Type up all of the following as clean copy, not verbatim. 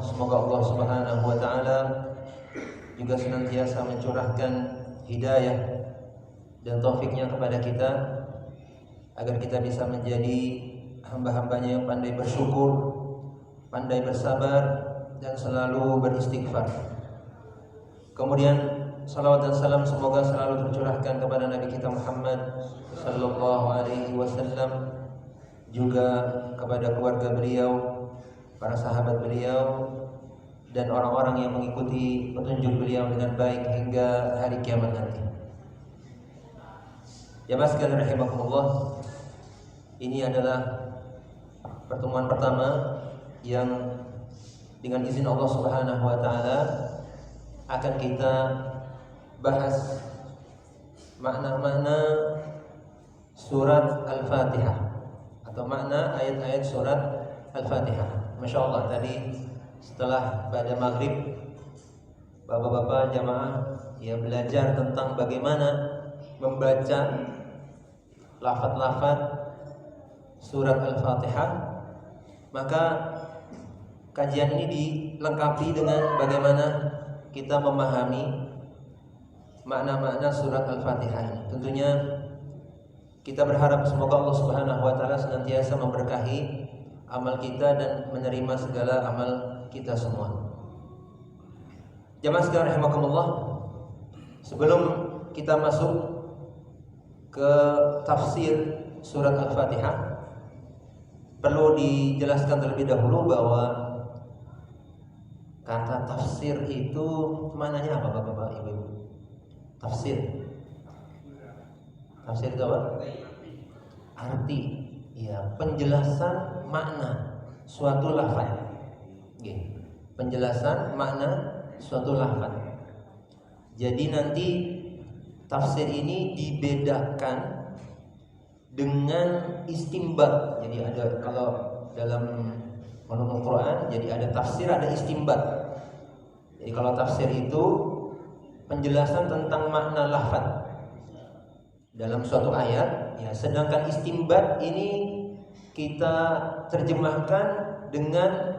semoga Allah Subhanahu wa taala juga senantiasa mencurahkan hidayah dan taufiknya kepada kita agar kita bisa menjadi hamba-hambanya yang pandai bersyukur, pandai bersabar, dan selalu beristighfar. Kemudian salawat dan salam semoga selalu tercurahkan kepada Nabi kita Muhammad sallallahu alaihi wasallam, juga kepada keluarga beliau, para sahabat beliau, dan orang-orang yang mengikuti petunjuk beliau dengan baik hingga hari kiamat nanti. Jamaah sekalian rahimakumullah, ini adalah pertemuan pertama yang dengan izin Allah Subhanahu wa taala akan kita bahas makna-makna surat Al-Fatihah atau makna ayat-ayat surat Al-Fatihah. Masya Allah, tadi setelah pada maghrib bapak-bapak jamaah yang belajar tentang bagaimana membaca lafaz-lafaz surat Al-Fatihah, maka kajian ini dilengkapi dengan bagaimana kita memahami makna-makna surat Al-Fatihah ini. Tentunya kita berharap semoga Allah Subhanahu wa taala senantiasa memberkahi amal kita dan menerima segala amal kita semua. Jamaah sekalian rahimakumullah, sebelum kita masuk ke tafsir surat Al-Fatihah, perlu dijelaskan terlebih dahulu bahwa kata tafsir itu maknanya apa Bapak-bapak, Ibu-ibu? Tafsir. Tafsir itu apa? Arti, ya, penjelasan makna suatu lafaz. Oke. Penjelasan makna suatu lafaz. Jadi nanti tafsir ini dibedakan dengan istimbat. Jadi ada, kalau dalam ulumul Quran, jadi ada tafsir, ada istimbat. Jadi kalau tafsir itu penjelasan tentang makna lafaz dalam suatu ayat, ya, sedangkan istimbat ini kita terjemahkan dengan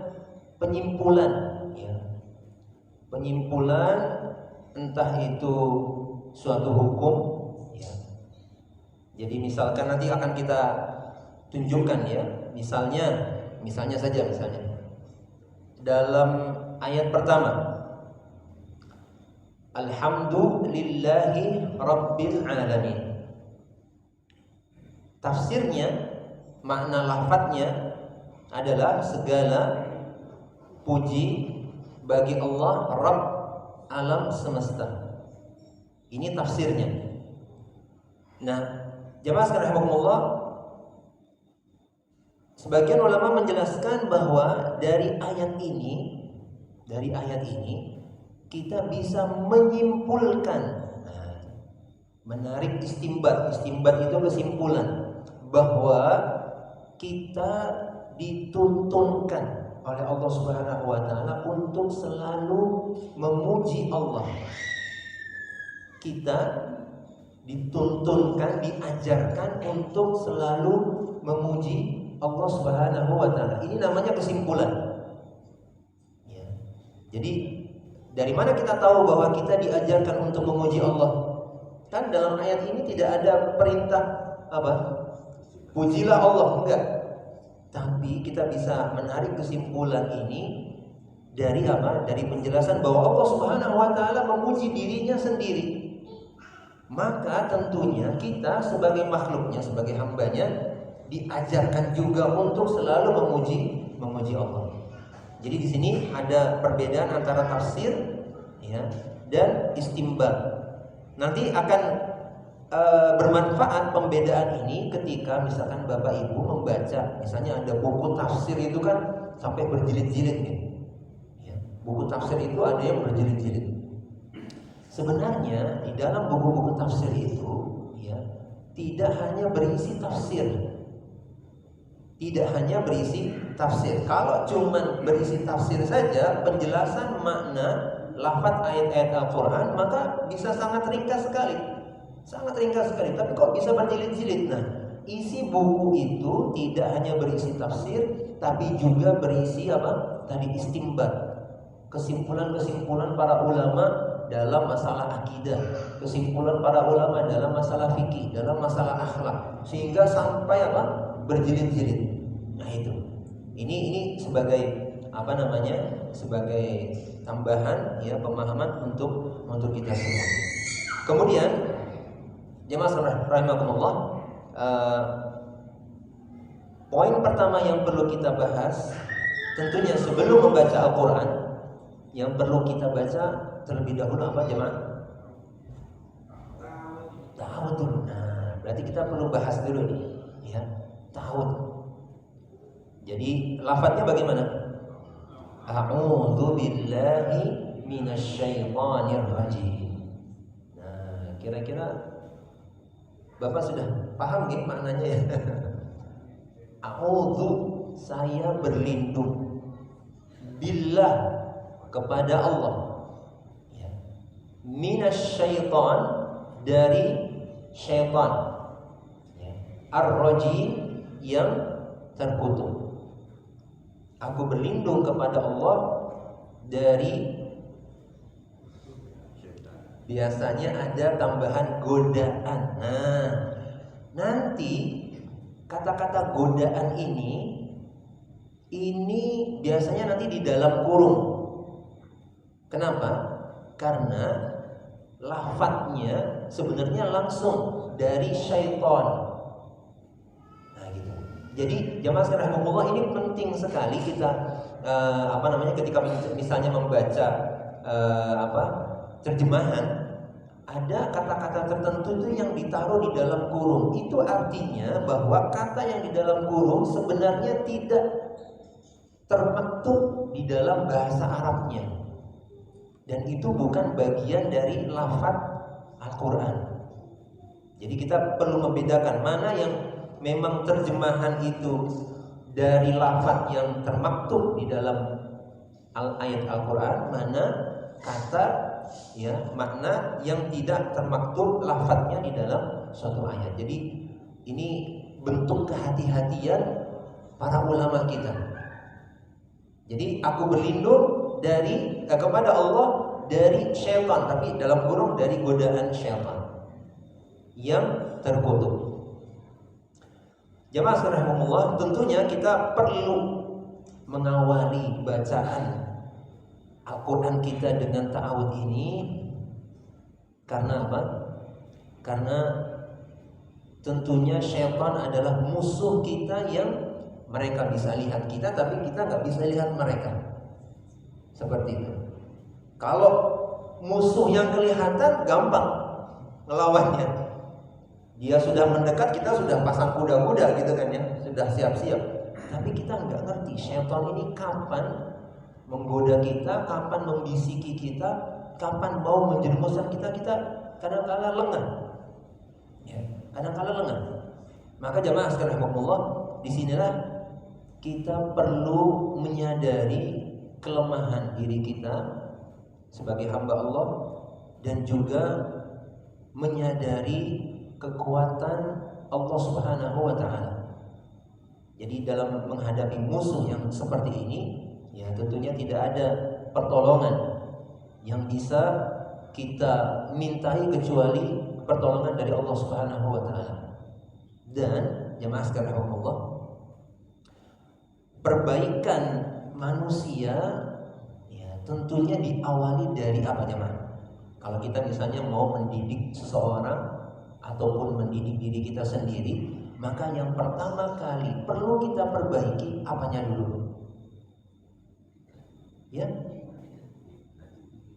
penyimpulan, ya. Penyimpulan entah itu suatu hukum, ya. Jadi misalkan nanti akan kita tunjukkan, ya. Misalnya saja dalam ayat pertama, Alhamdulillahi Rabbil Alamin. Tafsirnya, makna lafadznya adalah segala puji bagi Allah Rabb alam semesta. Ini tafsirnya. Nah, jamaah sekalian rahimakumullah, sebagian ulama menjelaskan bahwa dari ayat ini kita bisa menyimpulkan, menarik istimbat. Istimbat itu kesimpulan bahwa kita dituntunkan oleh Allah Subhanahu wa taala untuk selalu memuji Allah. Kita dituntunkan, diajarkan untuk selalu memuji Allah Subhanahu wa taala. Ini namanya kesimpulan. Ya. Jadi dari mana kita tahu bahwa kita diajarkan untuk memuji Allah? Kan dalam ayat ini tidak ada perintah apa? Pujilah Allah, enggak. Tapi kita bisa menarik kesimpulan ini dari apa? Dari penjelasan bahwa Allah Subhanahu wa taala memuji dirinya sendiri. Maka tentunya kita sebagai makhluknya, sebagai hambanya, diajarkan juga untuk selalu memuji Allah. Jadi di sini ada perbedaan antara tafsir, ya, dan istimbat. Nanti akan bermanfaat pembedaan ini ketika misalkan Bapak Ibu membaca, misalnya ada buku tafsir itu kan sampai berjilid-jilid, ya. Buku tafsir itu ada yang berjilid-jilid. Sebenarnya di dalam buku-buku tafsir itu, ya, tidak hanya berisi tafsir. Tidak hanya berisi tafsir. Kalau cuma berisi tafsir saja, penjelasan makna lafaz ayat-ayat Al-Quran, maka bisa sangat ringkas sekali. Sangat ringkas sekali, tapi kok bisa berjilid-jilid? Nah, isi buku itu tidak hanya berisi tafsir, tapi juga berisi apa? Tadi istimbat. kesimpulan-kesimpulan para ulama dalam masalah akidah, kesimpulan para ulama dalam masalah fikih, dalam masalah akhlak, sehingga sampai apa? Berjilid-jilid. Nah itu. Ini sebagai apa namanya? Sebagai tambahan ya pemahaman untuk kita semua. Kemudian jemaah rahimakumullah, poin pertama yang perlu kita bahas, tentunya sebelum membaca Al-Quran, yang perlu kita baca terlebih dahulu apa jemaah? Ta'awudz dulu. Nah, berarti kita perlu bahas dulu nih, ya, ta'awudz. Jadi lafadznya bagaimana? A'udzu billahi minasyaitonir rajim. Nah, kira-kira Bapak sudah paham nggih maknanya ya? A'udzu, saya berlindung. Billah, kepada Allah. Ya. Minasyaiton, dari syaitan. Ya. Ar-rajim, yang terkutuk. Aku berlindung kepada Allah dari, biasanya ada tambahan godaan. Nah, nanti kata-kata godaan ini biasanya nanti di dalam kurung. Kenapa? Karena lafadznya sebenarnya langsung dari syaitan. Nah gitu. Jadi jamaah sekalian rahimahullah, ini penting sekali kita ketika misalnya membaca terjemahan, ada kata-kata tertentu itu yang ditaruh di dalam kurung. Itu artinya bahwa kata yang di dalam kurung sebenarnya tidak termaktub di dalam bahasa Arabnya, dan itu bukan bagian dari lafaz Al-Quran. Jadi kita perlu membedakan mana yang memang terjemahan itu dari lafaz yang termaktub di dalam ayat Al-Quran, mana kata ya makna yang tidak termaktub lafadznya di dalam suatu ayat. Jadi ini bentuk kehati-hatian para ulama kita. Jadi aku berlindung dari kepada Allah dari syaitan, tapi dalam kurung dari godaan syaitan yang terkutuk. Jamaah sekalian, tentunya kita perlu mengawali bacaan Al-Quran kita dengan ta'awudz ini. Karena apa? Karena tentunya syaitan adalah musuh kita yang mereka bisa lihat kita, tapi kita nggak bisa lihat mereka. Seperti itu. Kalau musuh yang kelihatan gampang ngelawannya. Dia sudah mendekat, kita sudah pasang kuda-kuda gitu kan ya, sudah siap-siap. Tapi kita nggak ngerti syaitan ini kapan menggoda kita, kapan membisiki kita, kapan mau menjerumuskan kita kadang-kala lengah. Ya, kadang-kala lengah. Maka jamaah sekalian rahimakumullah, disinilah kita perlu menyadari kelemahan diri kita sebagai hamba Allah, dan juga menyadari kekuatan Allah Subhanahu wa taala. Jadi dalam menghadapi musuh yang seperti ini, ya tentunya tidak ada pertolongan yang bisa kita mintai kecuali pertolongan dari Allah Subhanahu wa taala. Dan jemaah sekalian rahimakumullah, perbaikan manusia ya tentunya diawali dari apa jemaah? Kalau kita misalnya mau mendidik seseorang ataupun mendidik diri kita sendiri, maka yang pertama kali perlu kita perbaiki apanya dulu? Ya,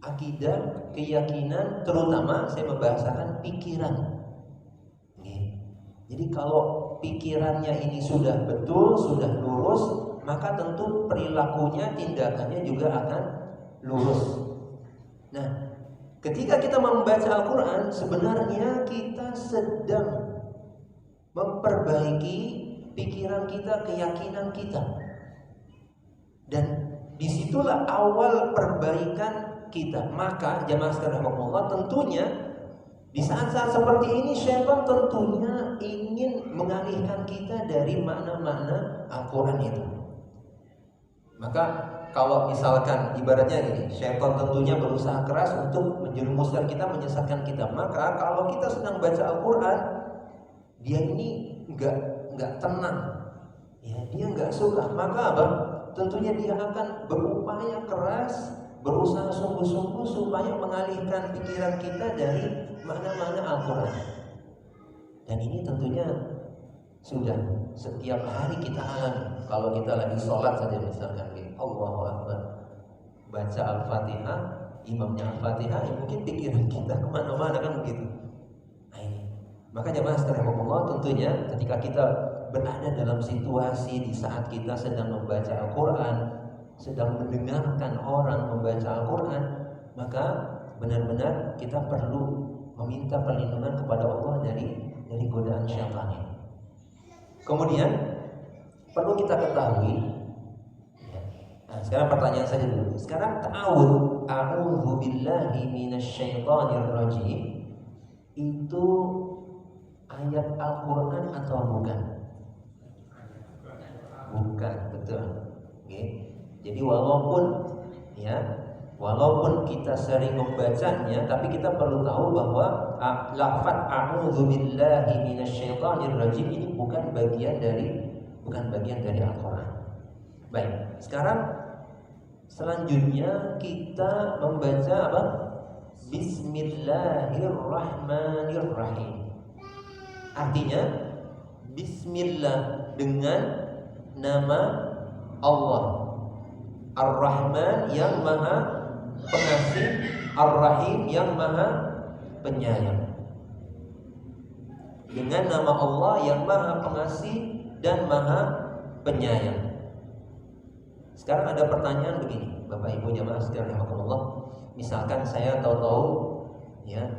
akidah, keyakinan, terutama saya membahasakan pikiran. Jadi kalau pikirannya ini sudah betul, sudah lurus, maka tentu perilakunya, tindakannya juga akan lurus. Nah, ketika kita membaca Al-Quran, sebenarnya kita sedang memperbaiki pikiran kita, keyakinan kita. Dan disitulah awal perbaikan kita. Maka jamaah sekalian rahimakumullah, tentunya di saat-saat seperti ini syaitan tentunya ingin mengalihkan kita dari makna-makna Al-Quran itu. Maka kalau misalkan ibaratnya gini, syaitan tentunya berusaha keras untuk menjerumuskan kita, menyesatkan kita. Maka kalau kita sedang baca Al-Quran, dia ini nggak tenang, ya, dia nggak suka. Maka apa? Tentunya dia akan berupaya keras, berusaha sungguh-sungguh supaya mengalihkan pikiran kita dari makna-makna Al-Quran. Dan ini tentunya sudah setiap hari kita alami. Kalau kita lagi sholat saja misalkan, Allahu Akbar, baca Al-Fatihah, imamnya Al-Fatihah, ya mungkin pikiran kita kemana-mana kan begitu. Nah ini, maka jemaah sekalian, tentunya ketika kita berada dalam situasi di saat kita sedang membaca Al-Quran, sedang mendengarkan orang membaca Al-Quran, maka benar-benar kita perlu meminta perlindungan kepada Allah dari godaan syaitan ini. Kemudian perlu kita ketahui, ya. Nah, sekarang pertanyaan saja dulu. Sekarang ta'awudz, a'udzu billahi minasyaitonir rajim, itu ayat Al-Qur'an atau bukan? Bukan, betul. Oke. Jadi walaupun kita sering membacanya, tapi kita perlu tahu bahwa lafaz a'udzu billahi minasyaitonir rajim ini bukan bagian dari Al-Qur'an. Baik, sekarang selanjutnya kita membaca apa? Bismillahirrahmanirrahim. Artinya bismillah dengan nama Allah, Ar-Rahman yang Maha Pengasih, Ar-Rahim yang Maha Penyayang. Dengan nama Allah yang Maha Pengasih dan Maha Penyayang. Sekarang ada pertanyaan begini, Bapak Ibu jamaah sekalian rahimakumullah. Misalkan saya tahu-tahu, ya,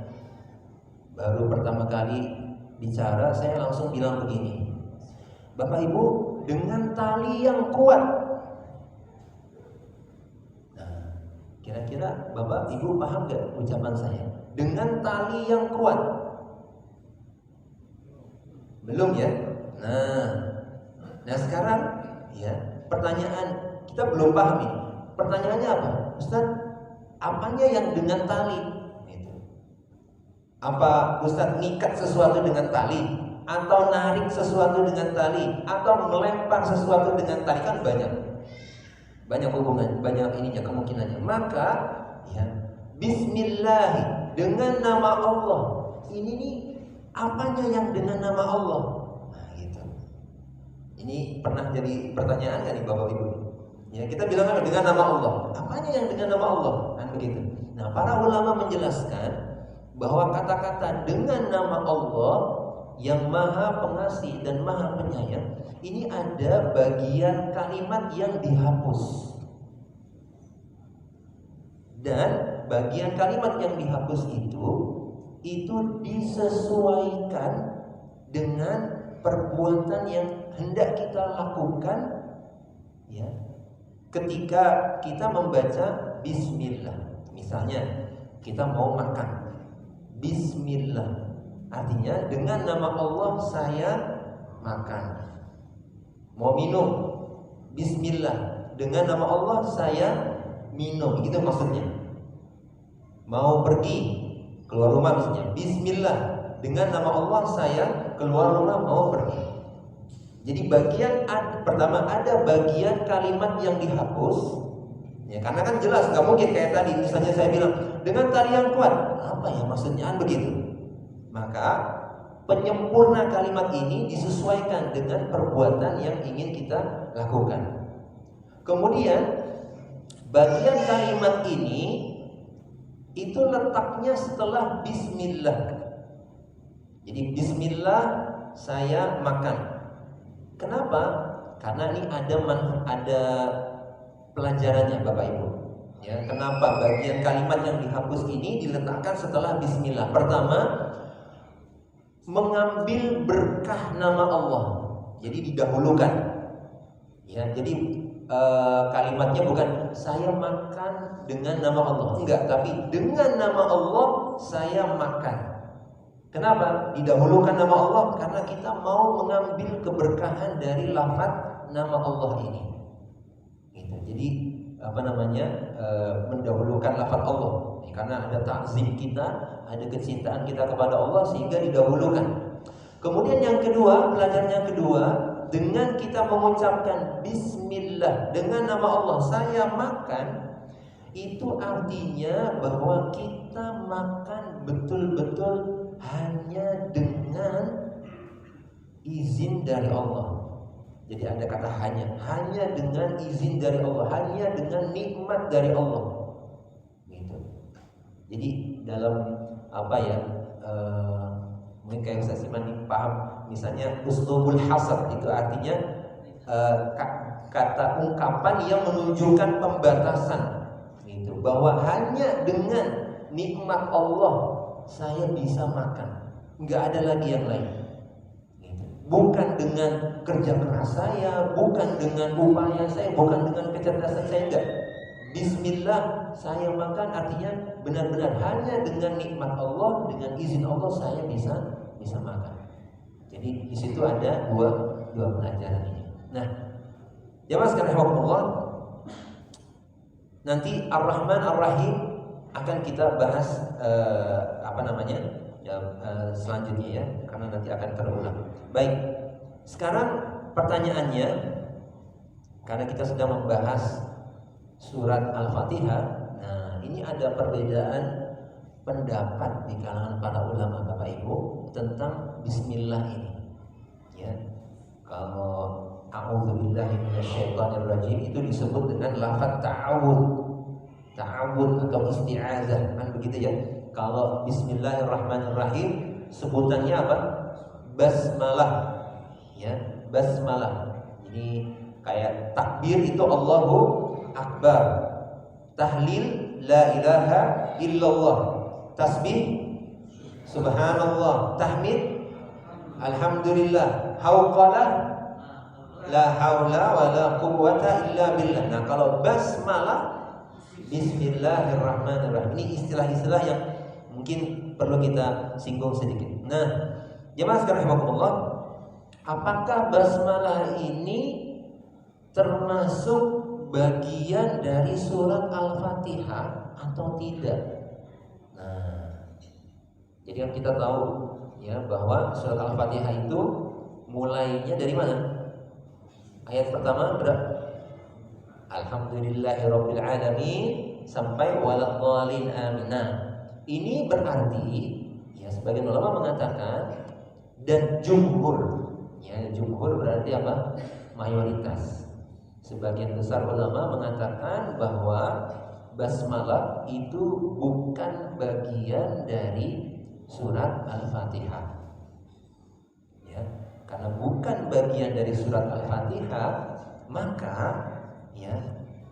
baru pertama kali bicara, saya langsung bilang begini, Bapak Ibu, dengan tali yang kuat. Kira-kira Bapak Ibu paham gak ucapan saya? Dengan tali yang kuat. Belum ya? Nah sekarang ya, pertanyaan kita belum paham ini. Pertanyaannya apa? Ustaz, apanya yang dengan tali? Gitu. Apa Ustaz ngikat sesuatu dengan tali? Atau narik sesuatu dengan tali? Atau melempar sesuatu dengan tali? Kan banyak hubungan, banyak ininya kemungkinannya. Maka ya, bismillah dengan nama Allah. Ini nih apanya yang dengan nama Allah? Nah, gitu. Ini pernah jadi pertanyaan kan nih Bapak Ibu? Ya, kita bilang dengan nama Allah. Apanya yang dengan nama Allah? Kan begitu. Nah, para ulama menjelaskan bahwa kata-kata dengan nama Allah yang Maha Pengasih dan Maha Penyayang, ini ada bagian kalimat yang dihapus. Dan bagian kalimat yang dihapus itu disesuaikan dengan perbuatan yang hendak kita lakukan, ya, ketika kita membaca bismillah. Misalnya kita mau makan, bismillah, artinya dengan nama Allah saya makan. Mau minum, bismillah, dengan nama Allah saya minum. Itu maksudnya. Mau pergi keluar rumah misalnya, bismillah, dengan nama Allah saya keluar rumah mau pergi. Jadi pertama ada bagian kalimat yang dihapus, ya, karena kan jelas nggak mungkin kayak tadi misalnya saya bilang dengan tali yang kuat, apa ya maksudnya begitu. Maka penyempurna kalimat ini disesuaikan dengan perbuatan yang ingin kita lakukan. Kemudian bagian kalimat ini itu letaknya setelah bismillah. Jadi bismillah saya makan. Kenapa? Karena ini ada pelajarannya Bapak Ibu. Ya, kenapa bagian kalimat yang dihapus ini diletakkan setelah bismillah? Pertama, mengambil berkah nama Allah. Jadi didahulukan. Ya, jadi kalimatnya bukan saya makan dengan nama Allah, enggak, tapi dengan nama Allah saya makan. Kenapa didahulukan nama Allah? Karena kita mau mengambil keberkahan dari lafaz nama Allah ini. Gitu. Jadi mendahulukan lafaz Allah. Karena ada ta'zim kita, ada kecintaan kita kepada Allah sehingga didahulukan. Kemudian yang kedua, pelajaran yang kedua, dengan kita mengucapkan bismillah dengan nama Allah saya makan, itu artinya bahwa kita makan betul-betul hanya dengan izin dari Allah. Jadi ada kata hanya dengan izin dari Allah, hanya dengan nikmat dari Allah. Gitu. Jadi dalam mungkin kayak Ustaz Iman paham, misalnya uslubul hasr itu artinya kata ungkapan yang menunjukkan pembatasan. Gitu. Bahwa hanya dengan nikmat Allah saya bisa makan, nggak ada lagi yang lain. Bukan dengan kerja keras saya, bukan dengan upaya saya, bukan dengan kecerdasan saya, enggak. Bismillah saya makan artinya benar-benar hanya dengan nikmat Allah, dengan izin Allah saya bisa makan. Jadi di situ ada dua pelajaran ini. Nah, jamaah sekalian rahimakumullah, nanti Ar-Rahman Ar-Rahim akan kita bahas selanjutnya ya, karena nanti akan terulang. Baik, sekarang pertanyaannya, karena kita sedang membahas surat Al-Fatihah. Nah, ini ada perbedaan pendapat di kalangan para ulama Bapak Ibu tentang bismillah ini. Ya. Kalau a'udzubillahi minasyaitonirrajim itu disebut dengan lafaz ta'awud atau isti'azah, kan begitu ya. Kalau bismillahirrahmanirrahim sebutannya apa? Basmalah. Ya, basmalah. Ini kayak takbir itu Allahu Akbar. Tahlil la ilaha illallah. Tasbih subhanallah. Tahmid alhamdulillah. Hauqalah la haula wala quwwata illa billah. Nah, kalau basmalah bismillahirrahmanirrahim. Ini istilah-istilah yang mungkin perlu kita singgung sedikit. Nah, jemaah sekalian rahimakumullah, apakah basmalah ini termasuk bagian dari surat Al-Fatihah atau tidak? Nah, jadi kan kita tahu ya bahwa surat Al-Fatihah itu mulainya dari mana? Ayat pertama berapa? Alhamdulillahirabbil alamin sampai waladhdallin amin. Nah, ini berarti ya sebagian ulama mengatakan, dan jumhur, ya jumhur berarti apa? Mayoritas. Sebagian besar ulama mengatakan bahwa basmalah itu bukan bagian dari surat Al-Fatihah. Ya, karena bukan bagian dari surat Al-Fatihah, maka ya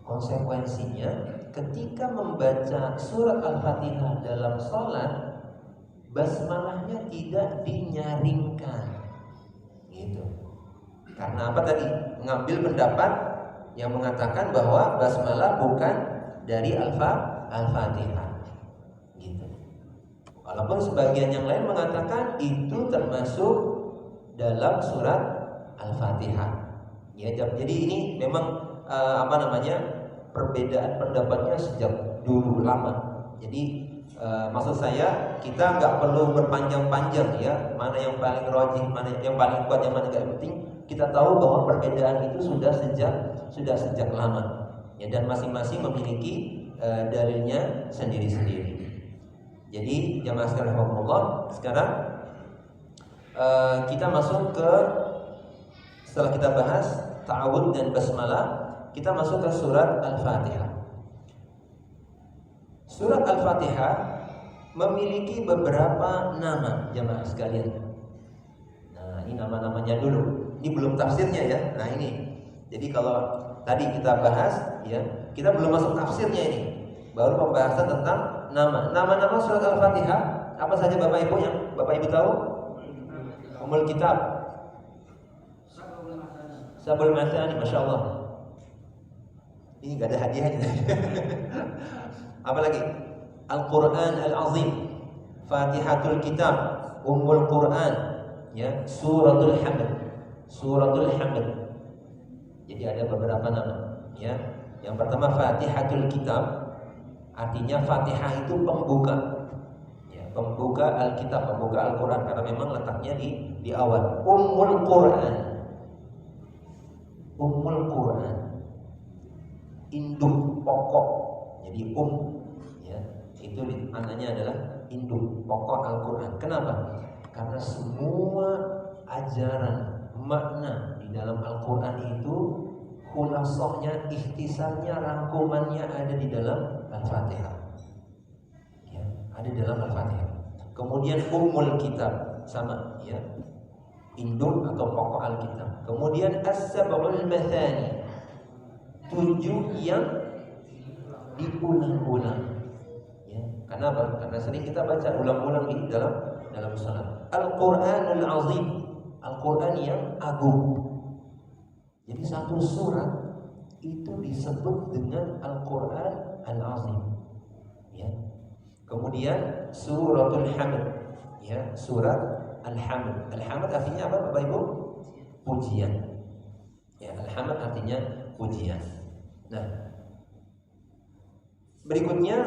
konsekuensinya ketika membaca surat Al-Fatihah dalam sholat, basmalahnya tidak dinyaringkan, gitu. Karena apa tadi? Mengambil pendapat yang mengatakan bahwa basmalah bukan dari Al-Fatihah, gitu. Walaupun sebagian yang lain mengatakan itu termasuk dalam surat Al-Fatihah. Ya, jadi ini memang perbedaan pendapatnya sejak dulu lama. Jadi maksud saya kita nggak perlu berpanjang-panjang ya, mana yang paling rajih, mana yang paling kuat, yang mana nggak penting. Kita tahu bahwa perbedaan itu sudah sejak lama ya, dan masing-masing memiliki dalilnya sendiri-sendiri. Jadi jamaah sekalian rahimakumullah, sekarang kita masuk ke, setelah kita bahas ta'awud dan basmalah, kita masuk ke surat Al-Fatihah. Surat Al-Fatihah memiliki beberapa nama jamaah sekalian. Nah, ini nama-namanya dulu. Ini belum tafsirnya ya. Nah, ini. Jadi kalau tadi kita bahas ya, kita belum masuk tafsirnya ini. Baru pembahasan tentang nama. Nama-nama surat Al-Fatihah apa saja Bapak Ibu yang Bapak Ibu tahu? Ummul Kitab, Sabul Mathani, Masya Allah. Ini gak ada hadiahnya. Apa lagi? Al-Quran Al-Azim, Fatihatul Kitab, Ummul Quran, ya, Suratul Hamd. Jadi ada beberapa nama, ya. Yang pertama Fatihatul Kitab, artinya Fatihah itu pembuka, ya, pembuka Alkitab, pembuka Al-Quran, karena memang letaknya di awal. Ummul Quran, Ummul Quran, induk pokok. Jadi ya, itu maknanya adalah induk pokok Al-Quran. Kenapa? Karena semua ajaran, makna di dalam Al-Quran itu khulasahnya, ikhtisarnya, rangkumannya ada di dalam Al-Fatihah, ya, ada di dalam Al-Fatihah. Kemudian Ummul Kitab, sama, ya, induk atau pokok Alkitab. Kemudian As-Sab'ul Mathani, 7 yang diulang-ulang, ya. Kenapa? Karena sering kita baca ulang-ulang di dalam salat. Al-Qur'anul Azim, Al-Quran yang agung. Jadi satu surat itu disebut dengan Al-Quran Al-Azim, ya. Kemudian Suratul Hamd, ya, surat Al-Hamd. Al-Hamd artinya apa, Bapak Ibu? Pujian. Ya, Al-Hamd artinya pujian. Nah, berikutnya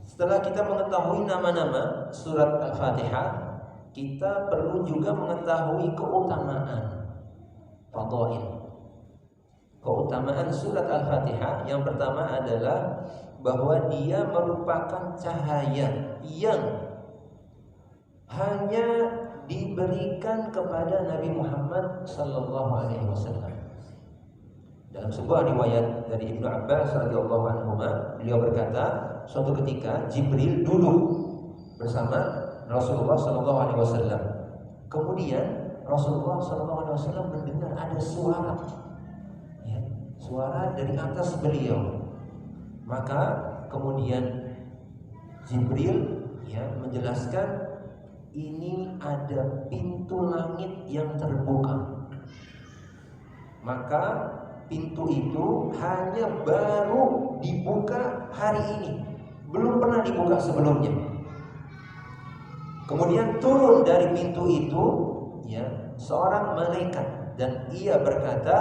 setelah kita mengetahui nama-nama surat Al-Fatihah, kita perlu juga mengetahui keutamaan, fadhail. Keutamaan surat Al-Fatihah yang pertama adalah bahwa dia merupakan cahaya yang hanya diberikan kepada Nabi Muhammad sallallahu alaihi wasallam. Dalam sebuah riwayat dari Ibnu Abbas radhiyallahu anhu, beliau berkata, suatu ketika Jibril duduk bersama Rasulullah sallallahu alaihi wasallam. Kemudian Rasulullah sallallahu alaihi wasallam mendengar ada suara, ya, suara dari atas beliau. Maka kemudian Jibril, ya, menjelaskan ini ada pintu langit yang terbuka. Maka pintu itu hanya baru dibuka hari ini, belum pernah dibuka sebelumnya. Kemudian turun dari pintu itu, ya, seorang malaikat, dan ia berkata,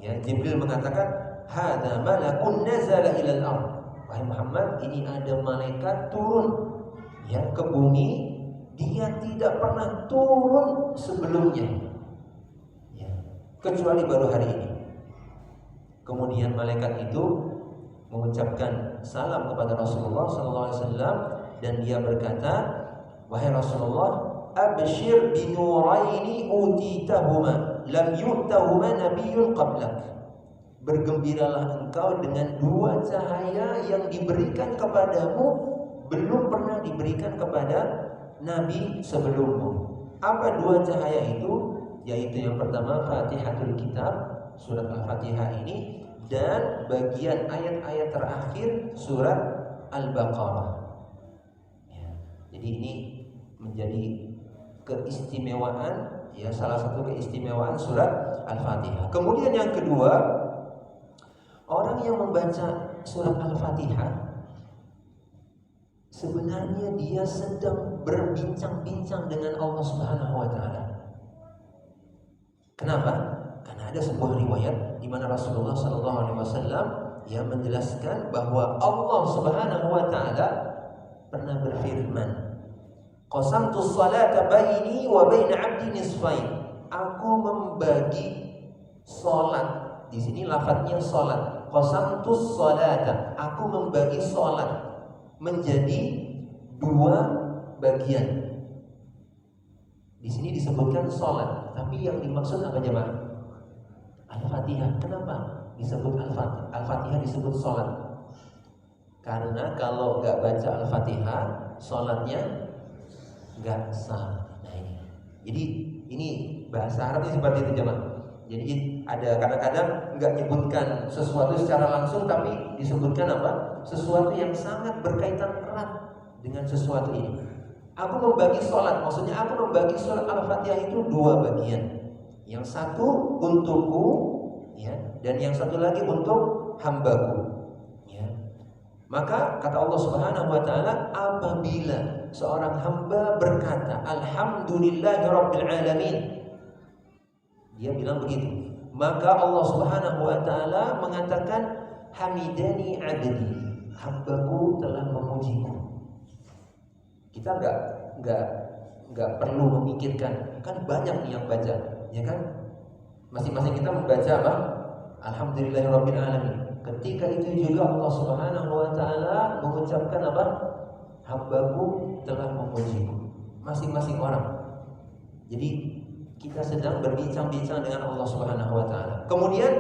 ya, Jibril mengatakan, hadza malakun nazala ilal ardh. Wahai Muhammad, ini ada malaikat turun, ya, ke bumi. Dia tidak pernah turun sebelumnya, ya, kecuali baru hari ini. Kemudian malaikat itu mengucapkan salam kepada Rasulullah SAW, dan dia berkata, wahai Rasulullah, abshir bi nuraini utitahuma lam yu'tahuma nabiyyun qablak. Bergembiralah engkau dengan 2 cahaya yang diberikan kepadamu, belum pernah diberikan kepada Nabi sebelummu. Apa 2 cahaya itu? Yaitu yang pertama Fatihatul Kitab, surat Al-Fatihah ini, dan bagian ayat-ayat terakhir surat Al-Baqarah, ya. Jadi ini menjadi keistimewaan, ya, salah satu keistimewaan surat Al-Fatihah. Kemudian yang kedua, orang yang membaca surat Al-Fatihah sebenarnya dia sedang berbincang-bincang dengan Allah Subhanahu wa taala. Kenapa? Karena ada sebuah riwayat di mana Rasulullah sallallahu alaihi wasallam, ya, menjelaskan bahwa Allah Subhanahu wa taala pernah berfirman, qasamtus salata baini wa baina 'abdi nisfain. Aku membagi salat. Di sini lafadznya salat. Qasamtus salata. Aku membagi salat menjadi 2 bagian. Di sini disebutkan salat, tapi yang dimaksud apa, jemaah? Al-Fatihah. Kenapa disebut Al-Fatihah disebut salat? Karena kalau nggak baca Al-Fatihah, salatnya nggak sah. Nah, ini. Jadi ini bahasa Arabnya seperti itu, jemaah. Jadi ada kadang-kadang nggak menyebutkan sesuatu secara langsung, tapi disebutkan apa? Sesuatu yang sangat berkaitan erat dengan sesuatu ini. Aku membagi sholat, maksudnya aku membagi sholat Al-Fatihah itu 2 bagian. Yang satu untukku, ya, dan yang satu lagi untuk hambaku, ya. Maka kata Allah Subhanahu wa taala, apabila seorang hamba berkata alhamdulillahirabbil alamin, dia bilang begitu, maka Allah Subhanahu wa taala mengatakan hamidani 'abdi, hambaku telah memujiku. Kita nggak perlu memikirkan, kan banyak yang baca, ya kan? Masing-masing kita membaca apa? Alhamdulillahirabbil alamin. Ketika itu juga Allah Subhanahu wa taala mengucapkan apa? Hambaku telah memujiku. Masing-masing orang. Jadi kita sedang berbincang-bincang dengan Allah Subhanahu wa taala. Kemudian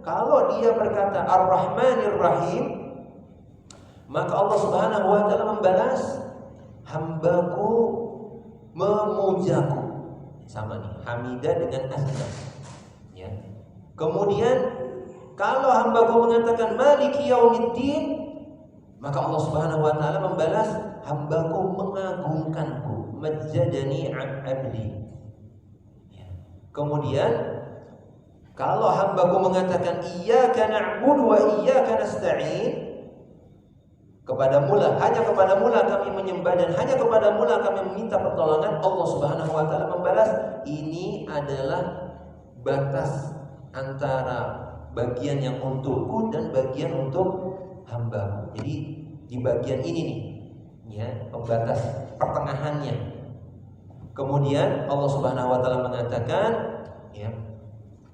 kalau dia berkata Ar-Rahmanir Rahim, maka Allah Subhanahu wa taala membalas hambaku memujaku. Sama nih, hamidah dengan asna. Ya. Kemudian kalau hambaku mengatakan Maliki Yaumiddin, maka Allah Subhanahu wa taala membalas hambaku mengagungkanku, majjadani 'abdi. Kemudian kalau hambaku mengatakan iyyaka na'budu wa iyyaka nasta'in, hanya kepadamu lah kami menyembah dan hanya kepadamu lah kami meminta pertolongan, Allah Subhanahu wa taala membalas ini adalah batas antara bagian yang untukku dan bagian untuk hambaku. Jadi di bagian ini nih, ya, pembatas pertengahannya. Kemudian Allah Subhanahu wa taala mengatakan, ya,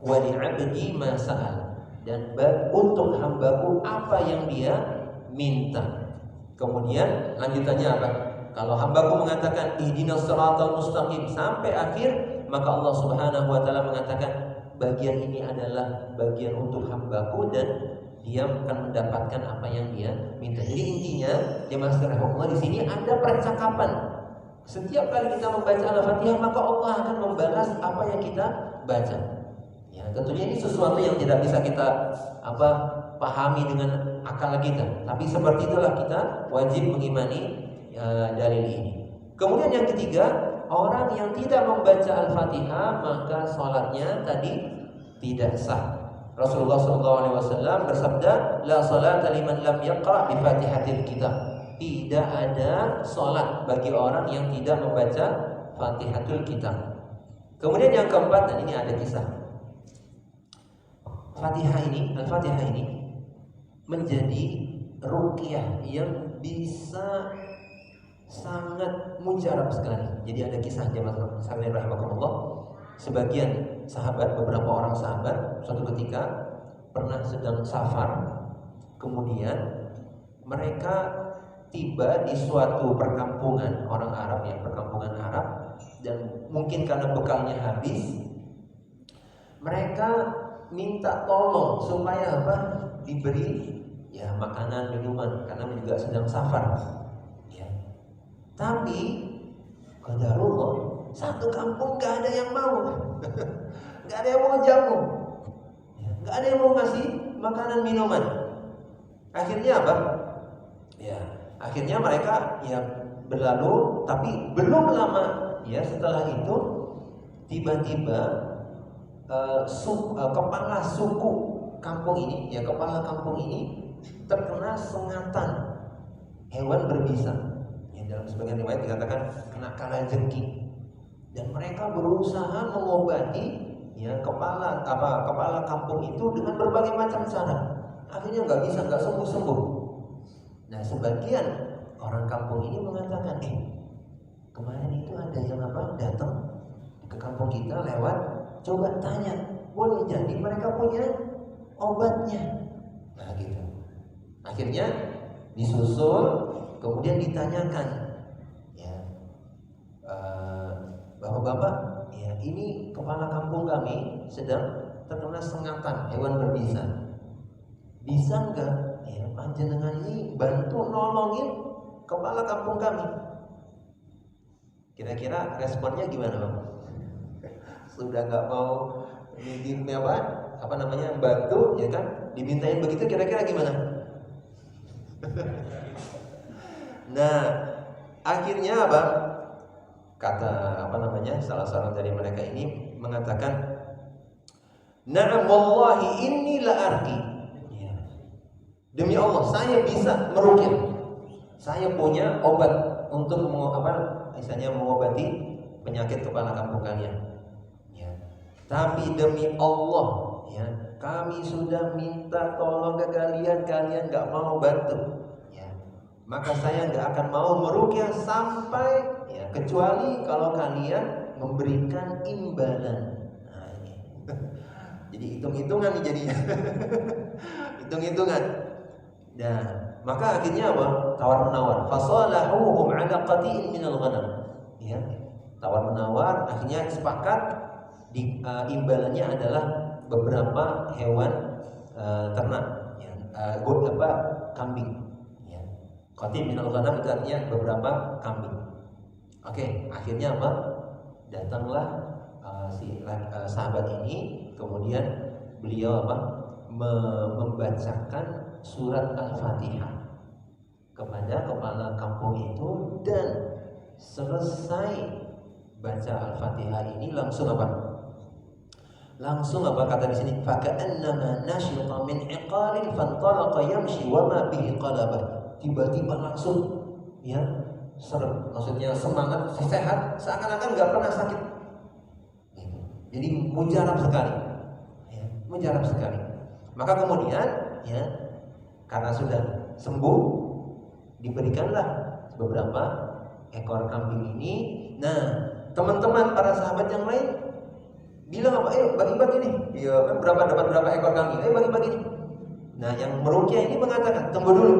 wa li'abdi ma sa'al, dan untuk hambaku apa yang dia minta. Kemudian lanjutannya apa? Kalau hambaku mengatakan ihdinas siratal mustaqim sampai akhir, maka Allah Subhanahu wa taala mengatakan bagian ini adalah bagian untuk hambaku dan dia akan mendapatkan apa yang dia minta. Jadi intinya, jemaah sekalian, di sini ada percakapan. Setiap kali kita membaca Al-Fatihah, maka Allah akan membalas apa yang kita baca. Ya, tentunya ini sesuatu yang tidak bisa kita pahami dengan akal kita. Tapi seperti itulah kita wajib mengimani dalil ini. Kemudian yang ketiga, orang yang tidak membaca Al-Fatihah maka sholatnya tadi tidak sah. Rasulullah SAW bersabda, la salata liman lam yaqra bi Fatihatil Kitab. Tidak ada sholat bagi orang yang tidak membaca Fatihatul Kitab. Kemudian yang keempat, dan ini ada kisah. Al-Fatihah ini menjadi ruqyah yang bisa sangat mujarab sekali. Jadi ada kisah jemaah sekalian rahimakumullah. Sebagian sahabat, beberapa orang sahabat, suatu ketika pernah sedang safar. Kemudian mereka tiba di suatu perkampungan orang Arab, ya, perkampungan Arab, dan mungkin karena bekalnya habis, mereka minta tolong supaya diberi ya makanan, minuman, karena juga sedang safar, ya. Tapi qadarullah, satu kampung gak ada yang mau, gak ada yang mau jamu, gak ada yang mau ngasih makanan, minuman. Akhirnya apa? Ya, akhirnya mereka ya berlalu, tapi belum lama ya setelah itu tiba-tiba kepala suku kampung ini, ya kepala kampung ini terkena sengatan hewan berbisa. Ya, dalam sebagian riwayat dikatakan kena kalajengking, dan mereka berusaha mengobati ya kepala kampung itu dengan berbagai macam cara. Akhirnya nggak bisa, nggak sembuh-sembuh. Nah, sebagian orang kampung ini mengatakan, kemarin itu ada yang datang ke kampung kita lewat, coba tanya, boleh jadi mereka punya obatnya. Nah, gitu. Akhirnya disusul, kemudian ditanyakan, ya, bapak-bapak, ya ini kepala kampung kami sedang terkena sengatan hewan berbisa. Bisa enggak ya panjenengan ini bantu nolongin kepala kampung kami? Kira-kira responnya gimana, Bang? Sudah nggak mau bantu, ya kan? Dimintain begitu, kira-kira gimana? Nah, akhirnya apa? Kata salah seorang dari mereka ini mengatakan, na'am wallahi inni la arqi. Demi Allah, saya bisa meruqyah. Saya punya obat untuk mengobati penyakit kepala kampung kalian. Ya. Tapi demi Allah, ya, kami sudah minta tolong ke kalian, kalian nggak mau bantu, ya, maka saya nggak akan mau meruqyah sampai, ya, kecuali kalau kalian memberikan imbalan. Nah, ini. Jadi hitung-hitungan nih jadinya. Hitung-hitungan. Nah, maka akhirnya apa? Tawar menawar. Fasalahuhum ala qatiin minal ghanam. Ya. Tawar menawar, akhirnya sepakat imbalannya adalah beberapa hewan ternak, ya, kambing. Ya. Qatiin minal ghanam itu artinya beberapa kambing. Oke, akhirnya apa? Datanglah sahabat ini, kemudian beliau apa? Membacakan surat Al-Fatihah kepada kepala kampung itu, dan selesai baca Al-Fatihah ini langsung apa? Langsung apa kata di sini? Faka'annama nashita min iqalin fantalaqa yamshi wa ma bihi qalabah. Tiba-tiba langsung, ya, maksudnya semangat, sehat, seakan-akan nggak pernah sakit. Jadi mujarab sekali, ya, mujarab sekali. Maka kemudian, ya, karena sudah sembuh, diberikanlah beberapa ekor kambing ini. Nah, teman-teman para sahabat yang lain bilang apa? Bagi-bagi nih. Ya, kan dapat berapa ekor kambing? Bagi-bagi nih. Nah, yang meruqyah ini mengatakan, tunggu dulu.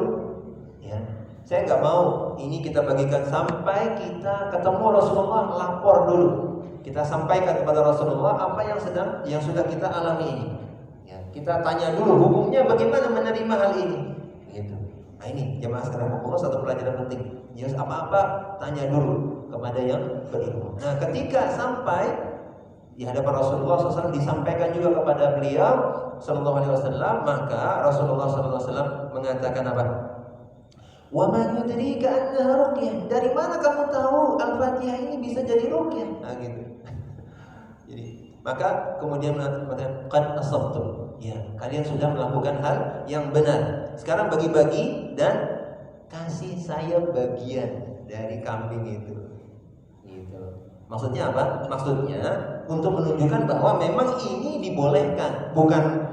Ya, saya nggak mau ini kita bagikan sampai kita ketemu Rasulullah, lapor dulu. Kita sampaikan kepada Rasulullah apa yang sudah kita alami ini. Ya, kita tanya dulu hukumnya bagaimana menerima hal ini. Gitu. Nah, ini jemaah sekalian, satu pelajaran penting. Ya, apa-apa tanya dulu kepada yang berilmu. Nah, ketika sampai di hadapan Rasulullah SAW, disampaikan juga kepada beliau Sallallahu Alaihi Wasallam, maka Rasulullah SAW mengatakan apa? Wa ma yudrika annaha ruqyah. Dari mana kamu tahu Al-Fatihah ini bisa jadi ruqyah? Nah, gitu. Jadi, maka kemudian mengatakan qad asabtum. Ya, kalian sudah melakukan hal yang benar. Sekarang bagi-bagi dan kasih saya bagian dari kambing itu. Gitu. Maksudnya apa? Maksudnya untuk menunjukkan bahwa memang ini dibolehkan, bukan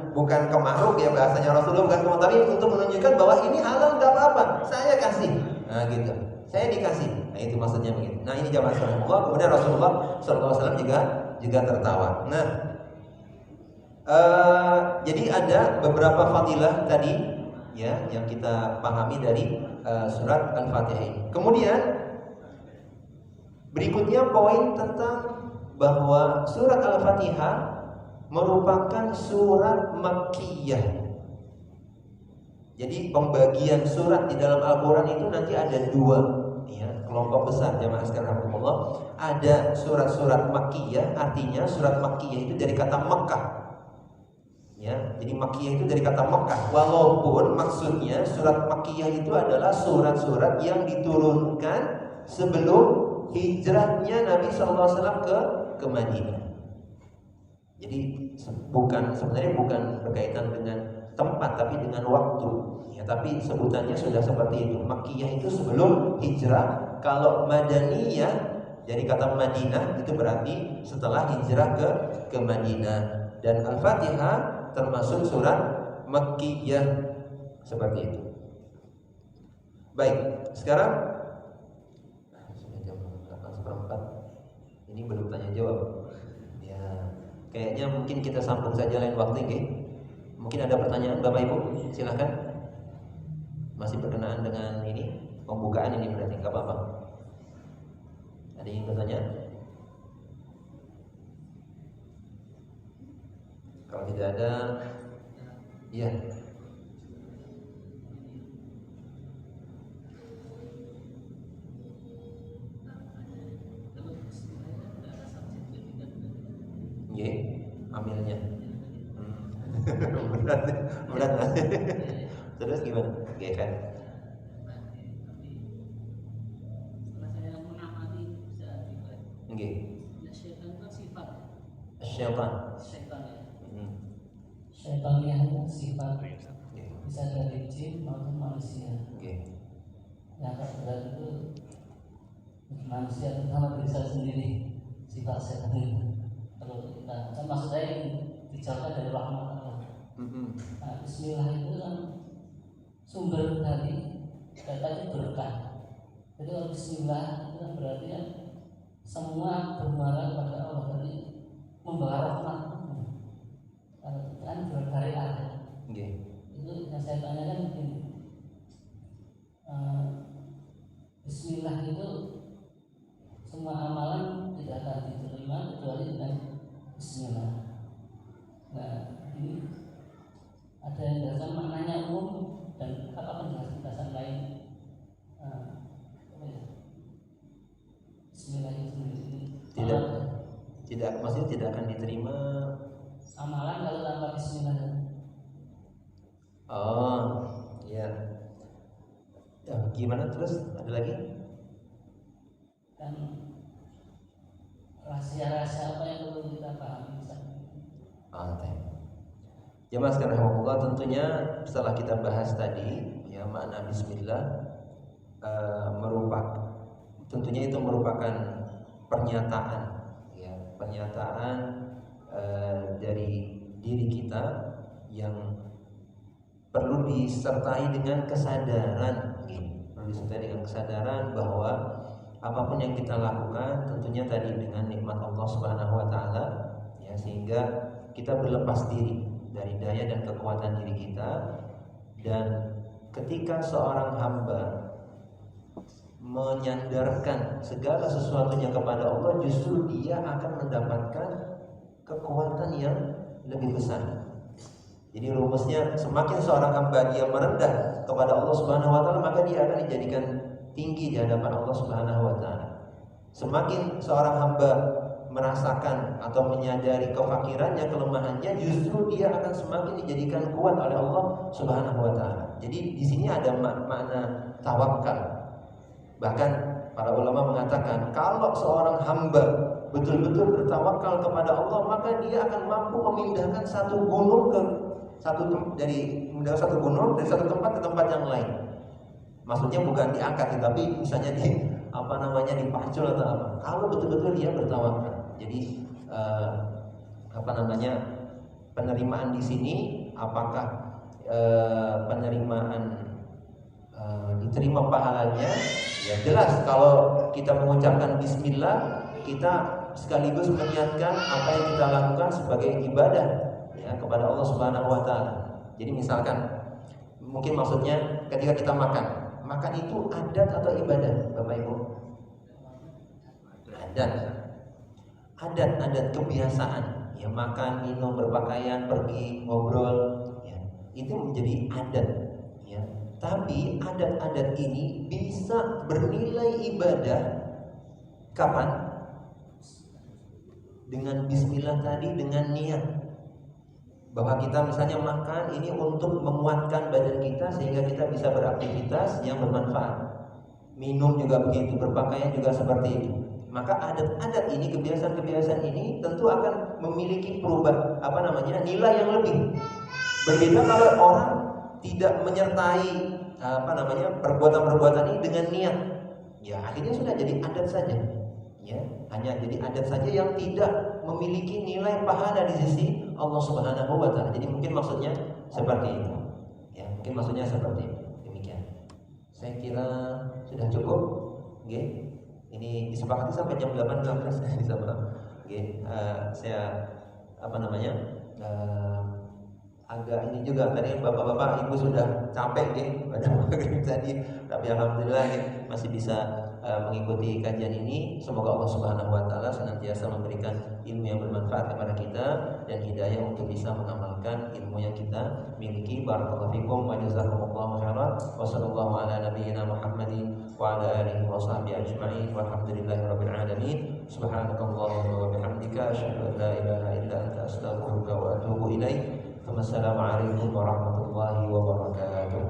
kemakruh ya bahasanya Rasulullah, bukan kemakruh, tapi untuk menunjukkan bahwa ini halal, nggak apa-apa, saya kasih. Nah, gitu. Saya dikasih. Nah, itu maksudnya begitu. Nah, ini jamaah sekalian. Kemudian Rasulullah SAW juga tertawa. Nah, jadi ada beberapa fadilah tadi, ya, yang kita pahami dari surat Al-Fatihah ini. Kemudian berikutnya poin tentang bahwa surat Al-Fatihah merupakan surat Makkiyah. Jadi pembagian surat di dalam Al-Quran itu nanti ada dua, ya, kelompok besar jamaah sekalian. Ada surat-surat Makkiyah, artinya surat Makkiyah itu dari kata Mekah. Ya, jadi Makkiyah itu dari kata Mekah. Walaupun maksudnya surat Makkiyah itu adalah surat-surat yang diturunkan sebelum hijrahnya Nabi SAW ke Madinah. Jadi sebenarnya bukan berkaitan dengan tempat, tapi dengan waktu. Ya, tapi sebutannya sudah seperti itu. Makkiyah itu sebelum hijrah. Kalau Madaniyah dari kata Madinah itu berarti setelah hijrah ke Madinah. Dan Al-Fatihah termasuk surat Makkiyah seperti itu. Baik, sekarang sudah jam 8:04. Ini belum tanya jawab. Ya, kayaknya mungkin kita sambung saja lain waktu, okay? Mungkin ada pertanyaan Bapak Ibu, silakan. Masih berkenaan dengan ini pembukaan ini berarti nggak apa-apa. Ada yang bertanya? Kalau tidak ada, ya. Ye, ambilnya. berat. Terus gimana? Gekan. Nggih. Syaitan itu sifat. Syaitan. Syaitan yang sifat bisa dari jin maupun manusia. Yang terberat itu manusia, terutama diri saya sendiri, sifat setan itu. Kalau kita kan maksud saya dijauhkan dari rahmat Allah. Nah, bismillah itu kan sumber dari katanya berkah. Jadi kalau bismillah itu kan berarti kan semua bermuara kepada Allah, berarti membawa rahmat kan dari akhir. Itu yang saya tanyakan begini, bismillah itu semua amalan tidak akan diterima kecuali dengan bismillah. Nah, ini ada yang dasar maknanya umum dan apa penjelasan lain? Bismillah itu sendiri tidak maksudnya tidak akan diterima amalan kalau tanpa bismillah. Oh, ya. Ya, gimana terus? Ada lagi? Dan rahasia-rahasia apa yang perlu kita pahami? Jemaah sekalian, tentunya setelah kita bahas tadi ya makna bismillah tentunya itu merupakan pernyataan ya, pernyataan dari diri kita yang perlu disertai dengan kesadaran perlu disertai dengan kesadaran bahwa apapun yang kita lakukan tentunya tadi dengan nikmat Allah Subhanahu wa taala ya, sehingga kita berlepas diri dari daya dan kekuatan diri kita. Dan ketika seorang hamba menyandarkan segala sesuatunya kepada Allah, justru dia akan mendapatkan kekuatan yang lebih besar. Jadi rumusnya, semakin seorang hamba dia merendah kepada Allah Subhanahu wa taala, maka dia akan dijadikan tinggi di hadapan Allah Subhanahu wa taala. Semakin seorang hamba merasakan atau menyadari kefakirannya, kelemahannya, justru dia akan semakin dijadikan kuat oleh Allah Subhanahu wa taala. Jadi di sini ada makna tawakal. Bahkan para ulama mengatakan kalau seorang hamba betul-betul bertawakal kepada Allah, maka dia akan mampu memindahkan satu gunung dari satu tempat ke tempat yang lain. Maksudnya bukan diangkat, tapi misalnya dipacul atau apa. Kalau betul-betul dia bertawakal. Jadi penerimaan di sini apakah penerimaan diterima pahalanya? Ya jelas kalau kita mengucapkan bismillah, kita sekaligus menyiapkan apa yang kita lakukan sebagai ibadah ya kepada Allah Subhanahu wa taala. Jadi misalkan mungkin maksudnya ketika kita makan itu adat atau ibadah, Bapak Ibu? Adat kebiasaan ya, makan, minum, berpakaian, pergi, ngobrol ya, itu menjadi adat ya. Tapi adat-adat ini bisa bernilai ibadah kapan? Dengan bismillah tadi, dengan niat bahwa kita misalnya makan ini untuk menguatkan badan kita sehingga kita bisa beraktivitas yang bermanfaat. Minum juga begitu, berpakaian juga seperti itu. Maka adat-adat ini, kebiasaan-kebiasaan ini tentu akan memiliki nilai yang lebih. Berbeda kalau orang tidak menyertai perbuatan-perbuatan ini dengan niat. Ya, akhirnya sudah jadi adat saja. Ya, hanya jadi adat saja yang tidak memiliki nilai pahala di sisi Allah Subhanahu wa taala. Jadi mungkin maksudnya seperti itu. Ya, mungkin maksudnya seperti itu. Demikian. Saya kira sudah cukup. Oke. Ini disepakati sampai jam 8.15 bisa berapa? Oke, saya agak ini juga tadi bapak-bapak ibu sudah capek pada maghrib tadi, tapi alhamdulillah masih bisa mengikuti kajian ini. Semoga Allah Subhanahu wa taala senantiasa memberikan ilmu yang bermanfaat kepada kita dan hidayah untuk bisa mengamalkan ilmu yang kita miliki. Barakallahu fikum wa jazakumullahu khairan. Wa sallallahu ala nabiyyina Muhammadin wa ala alihi wa sahbihi ajma'in. Walhamdulillahirabbil alamin. Subhanakallahumma wa bihamdika asyhadu an la ilaha illa anta astaghfiruka wa atubu ilaik. Wassalamualaikum warahmatullahi wabarakatuh.